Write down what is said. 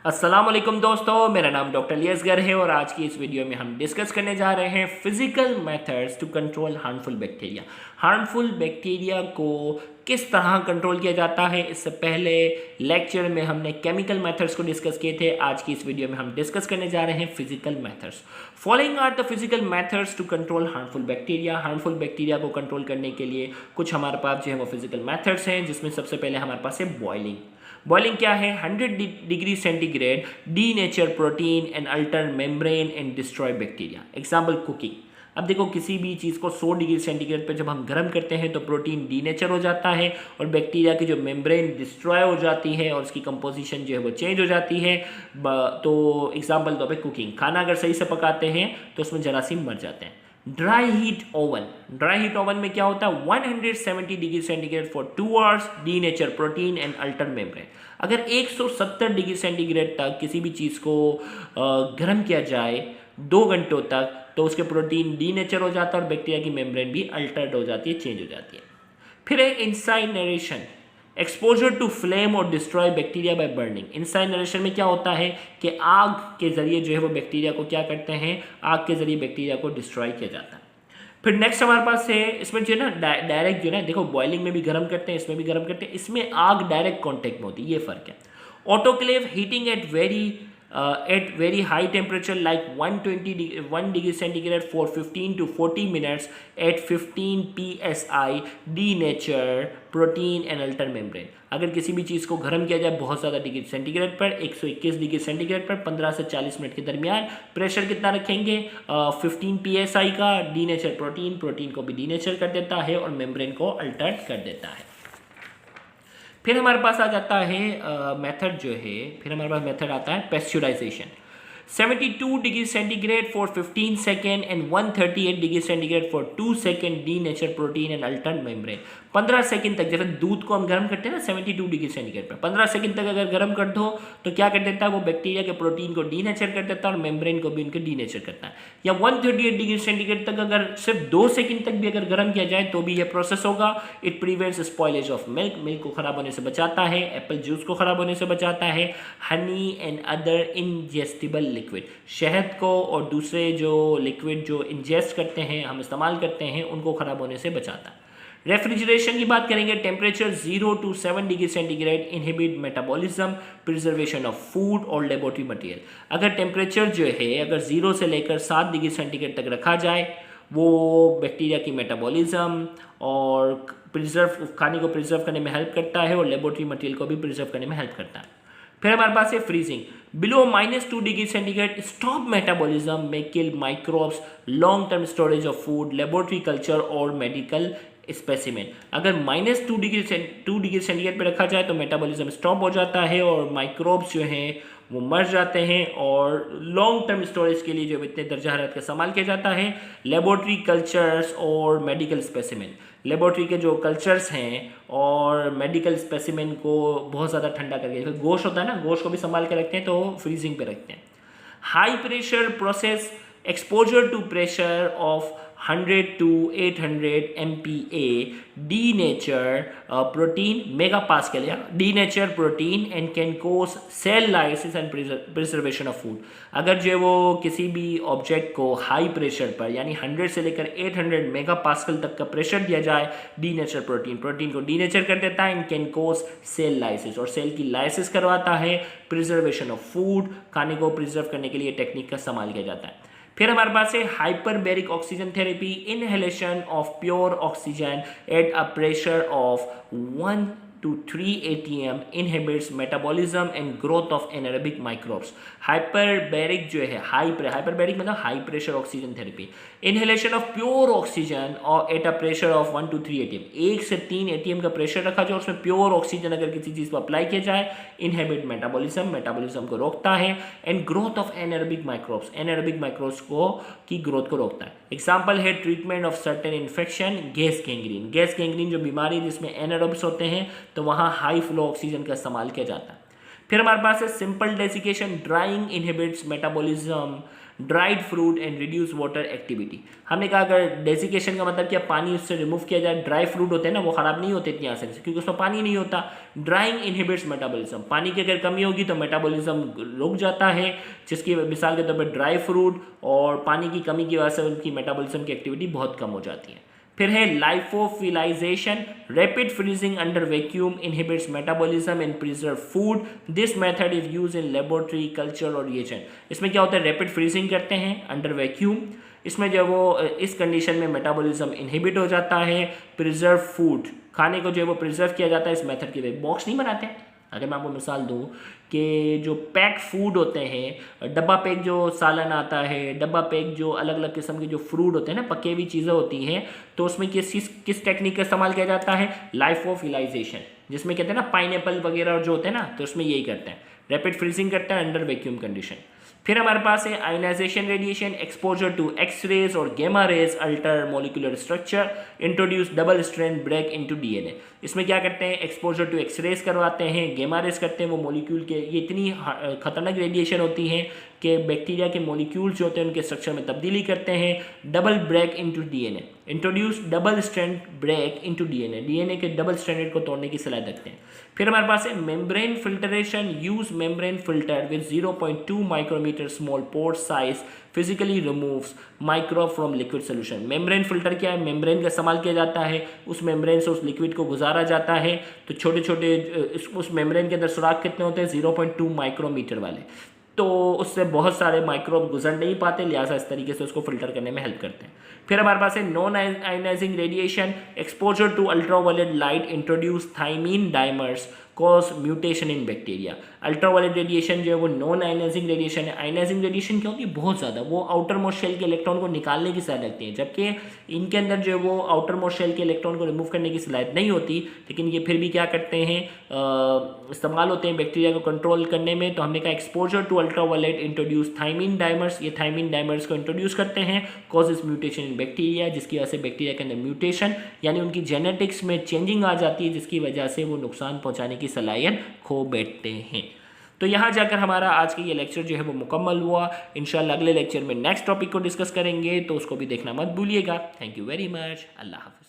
अस्सलाम वालेकुम दोस्तों, मेरा नाम डॉक्टर लियसगर है और आज की इस वीडियो में हम डिस्कस करने जा रहे हैं physical methods to control harmful bacteria. Harmful bacteria को किस तरह कंट्रोल किया जाता है। इससे पहले लेक्चर में हमने केमिकल मेथड्स को डिस्कस किए थे। आज की इस वीडियो में हम डिस्कस करने जा रहे हैं physical methods. Following are the physical methods to control harmful bacteria. Harmful bacteria को कंट्रोल करने के लिए कुछ हमारे पास जो है वो फिजिकल मेथड्स हैं, जिसमें सबसे पहले हमारे पास है बॉइलिंग। बॉइलिंग क्या है? 100 degree centigrade denature protein and alter membrane and destroy bacteria. Example cooking. अब देखो, किसी भी चीज़ को 100 डिग्री सेंटीग्रेड पे जब हम गर्म करते हैं तो प्रोटीन डीनेचर हो जाता है और बैक्टीरिया की जो मेम्ब्रेन डिस्ट्रॉय हो जाती है और उसकी कंपोजिशन जो है वो चेंज हो जाती है। तो एग्जाम्पल तो पे कुकिंग, खाना अगर सही से पकाते हैं तो उसमें जरासीम मर जाते हैं। Dry heat oven. Dry heat oven में क्या होता है? 170 degree centigrade for 2 hours, denature protein and alter membrane. अगर 170 डिग्री सेंटीग्रेड तक किसी भी चीज़ को गर्म किया जाए 2 घंटों तक तो उसके प्रोटीन डीनेचर हो जाता है और बैक्टीरिया की मेम्ब्रेन भी अल्टर्ड हो जाती है, चेंज हो जाती है। फिर है इंसाइनरेशन। एक्सपोजर टू फ्लेम और डिस्ट्रॉय बैक्टीरिया बाय बर्निंग। इंसाइनरेशन में क्या होता है कि आग के जरिए जो है वो बैक्टीरिया को क्या करते हैं, आग के जरिए बैक्टीरिया को डिस्ट्रॉय किया जाता है। फिर नेक्स्ट हमारे पास है, इसमें जो है ना डायरेक्ट जो है ना, देखो बॉइलिंग में भी गर्म करते हैं, इसमें भी गर्म करते हैं, इसमें आग डायरेक्ट कॉन्टेक्ट में होती है, ये फर्क है। Autoclave heating at very high temperature like 1 degree centigrade for 15 to 40 minutes at 15 psi denature protein and alter membrane। अगर किसी भी चीज़ को गर्म किया जाए बहुत ज़्यादा डिग्री सेंटीग्रेड पर, 121 डिग्री सेंटीग्रेड पर 15 से 40 मिनट के दरमियान, प्रेशर कितना रखेंगे? 15 psi का। डीनेचर प्रोटीन को भी डीनेचर कर देता है और मेम्ब्रेन को अल्टर्ड कर देता है। फिर हमारे पास आ जाता है मेथड जो है, फिर हमारे पास मेथड आता है पेस्चुराइजेशन। 72 degree centigrade for 15 second and 138 degree centigrade for 2 second denature protein and Altered membrane. 15 second तक, जैसे दूध को हम गर्म करते हैं ना 72 डिग्री सेंटीग्रेड पर, 15 सेकंड तक अगर गर्म कर दो तो क्या कर देता है वो? बैक्टीरिया के प्रोटीन को डीनेचर कर देता है और मेम्ब्रेन को भी उनके डीनेचर करता है। या 138 डिग्री सेंटीग्रेड तक अगर सिर्फ 2 सेकंड तक भी अगर गर्म किया जाए तो भी यह प्रोसेस होगा। It prevents spoilage of milk, milk को खराब होने से बचाता है, एप्पल जूस को खराब होने से बचाता है, हनी एंड अदर इंजेस्टिबल लिक्विड, शहद को और दूसरे जो लिक्विड जो इंजेस्ट करते हैं, हम इस्तेमाल करते हैं, उनको खराब होने से बचाता है। रेफ्रिजरेशन की बात करेंगे, temperature 0 to 7 degree centigrade inhibit metabolism, preservation of food और लेबोरेटरी मटेरियल। अगर टेम्परेचर जो है अगर 0 से लेकर 7 डिग्री सेंटीग्रेड तक रखा जाए, वो बैक्टीरिया की मेटाबॉलिज्म और खाने को प्रिजर्व करने में हेल्प करता है और लेबोरेटरी मटेरियल को भी प्रिजर्व करने में हेल्प करता है। फिर हमारे पास है freezing. Below -2 degree centigrade stop metabolism में kill microbes, long term storage of food, laboratory culture और मेडिकल स्पेसिमेन। अगर -2 डिग्री सेंटीग्रेड पे रखा जाए तो मेटाबॉलिज्म स्टॉप हो जाता है और माइक्रोब्स जो हैं वो मर जाते हैं और लॉन्ग टर्म स्टोरेज के लिए जो इतने दर्जा हरारत का इस्तेमाल किया जाता है। लेबोरेटरी कल्चर्स और मेडिकल स्पेसिमेन, लेबोरेटरी के जो कल्चर्स हैं और मेडिकल स्पेसिमेन को बहुत ज़्यादा ठंडा करके, जैसे गोश्त होता है ना, गोश्त को भी संभाल के रखते हैं तो फ्रीजिंग पे रखते हैं। High pressure process, exposure to pressure of 100 to 800 MPa denature protein megapascal, या denature protein and can cause cell lysis and preservation of food। अगर जो वो किसी भी ऑब्जेक्ट को हाई प्रेशर पर यानी 100 से लेकर 800 मेगापास्कल तक का प्रेशर दिया जाए, डीनेचर प्रोटीन को डीनेचर कर देता है and can cause cell lysis, और सेल की लाइसिस करवाता है। प्रिजर्वेशन ऑफ फूड, खाने को प्रिजर्व करने के लिए टेक्निक का इस्तेमाल किया जाता है। फिर हमारे पास है hyperbaric oxygen therapy, inhalation of pure oxygen eight a pressure of 1 to 3 atm inhibits metabolism and growth of anaerobic microbes। Hyperbaric जो है हाइपरबैरिक मतलब high pressure oxygen therapy, inhalation of pure oxygen और at a pressure of 1 to 3 atm, 1 से 3 atm का pressure रखा जाए, उसमें pure oxygen अगर किसी चीज़ पर अप्लाई किया जाए, इनहेबिट मेटाबॉलिज्म को रोकता है and growth of anaerobic microbes को की ग्रोथ को रोकता है। एग्जाम्पल है treatment of certain infection, gas gangrene जो बीमारी जिसमें एनारोब्स होते हैं तो वहाँ हाई फ्लो ऑक्सीजन का इस्तेमाल किया जाता है। फिर हमारे पास है simple desiccation, drawing inhibits metabolism dried fruit and reduce water activity. हमने कहा अगर डेसिकेशन का मतलब क्या, पानी उससे रिमूव किया जाए। ड्राई फ्रूट होते हैं ना, वो ख़राब नहीं होते इतनी आसानी से क्योंकि उसमें पानी नहीं होता। ड्राइंग इनहिबिट्स मेटाबॉलिज्म, पानी की अगर कमी होगी तो मेटाबॉलिज्म रुक जाता है, जिसकी मिसाल के तौर पर ड्राई फ्रूट, और पानी की कमी की वजह से उनकी मेटाबॉलिज्म की एक्टिविटी बहुत कम हो जाती है। फिर है lyophilization, rapid freezing under vacuum inhibits metabolism and preserve food. This method is use in laboratory culture और रिएजेंट। इसमें क्या होता है, रैपिड फ्रीजिंग करते हैं अंडर वैक्यूम, इसमें जो वो इस कंडीशन में मेटाबॉलिज्म इनहिबिट हो जाता है। प्रिजर्व फूड, खाने को जो है वो प्रिजर्व किया जाता है इस मेथड के वे। बॉक्स नहीं बनाते हैं, अगर मैं आपको मिसाल दूँ कि जो पैक फूड होते हैं, डब्बा पैक जो सालन आता है, डब्बा पैक जो अलग अलग किस्म के जो फ्रूट होते हैं ना, पके हुई चीज़ें होती हैं, तो उसमें किस टेक्निक का इस्तेमाल किया जाता है, लाइफोफिलाइजेशन, जिसमें कहते हैं ना पाइनएप्पल वगैरह जो होते हैं ना, तो उसमें यही करते हैं, रैपिड फ्रीजिंग करते हैं अंडर वैक्यूम कंडीशन। फिर हमारे पास है ionization radiation, exposure to X rays और gamma rays alter molecular structure, introduce double strand break into DNA. इसमें क्या करते हैं, एक्सपोजर टू एक्स रेज करवाते हैं, गेमा रेज करते हैं, वो मोलिक्यूल के, ये इतनी खतरनाक रेडिएशन होती है कि बैक्टीरिया के मोलिक्यूल्स जो होते हैं उनके स्ट्रक्चर में तब्दीली करते हैं। Double break into DNA, introduce double strand break into DNA, DNA के डबल स्ट्रैंडेड को तोड़ने की सलाह रखते हैं। फिर हमारे पास है membrane filtration, use membrane filter with 0.2 micrometer small pore size physically removes microbe from liquid solution. Membrane filter क्या है, मेम्ब्रेन का इस्तेमाल किया जाता है, उस मेम्ब्रेन से उस लिक्विड को गुजारा जाता है, तो छोटे छोटे उस मेम्ब्रेन के अंदर सुराख कितने होते हैं, 0.2 माइक्रोमीटर वाले, तो उससे बहुत सारे माइक्रोब गुजर नहीं पाते, लिहाजा इस तरीके से उसको फिल्टर करने में हेल्प करते हैं। फिर हमारे पास है non ionizing radiation, exposure to ultraviolet light introduce thymine dimers cause mutation in bacteria. Ultraviolet radiation जो है वो नॉन आयनाइजिंग रेडिएशन है। आयनाइजिंग रेडिएशन क्या होती है, बहुत ज़्यादा, वो आउटर मोस्ट शेल के इलेक्ट्रॉन को निकालने की सलाहियत रखती है, जबकि इनके अंदर जो है वो आउटर मोस्ट शेल के इलेक्ट्रॉन को रिमूव करने की सलाहियत नहीं होती, लेकिन ये फिर भी क्या करते हैं, इस्तेमाल होते हैं बैक्टीरिया को कंट्रोल करने में। तो हमने कहा exposure to ultraviolet introduce thymine dimers, ये थाइमीन डाइमर्स को इंट्रोड्यूस करते हैं, कॉजेज म्यूटेशन इन बैक्टीरिया, जिसकी वजह से बैक्टीरिया के अंदर म्यूटेशन यानी उनकी जेनेटिक्स में चेंजिंग आ जाती है, जिसकी वजह से वो नुकसान पहुंचाने की सलाहियत खो बैठते हैं। तो यहाँ जाकर हमारा आज का ये लेक्चर जो है वो मुकम्मल हुआ। इंशाल्लाह अगले लेक्चर में नेक्स्ट टॉपिक को डिस्कस करेंगे, तो उसको भी देखना मत भूलिएगा। Thank you very much. Allah हाफ़िज़।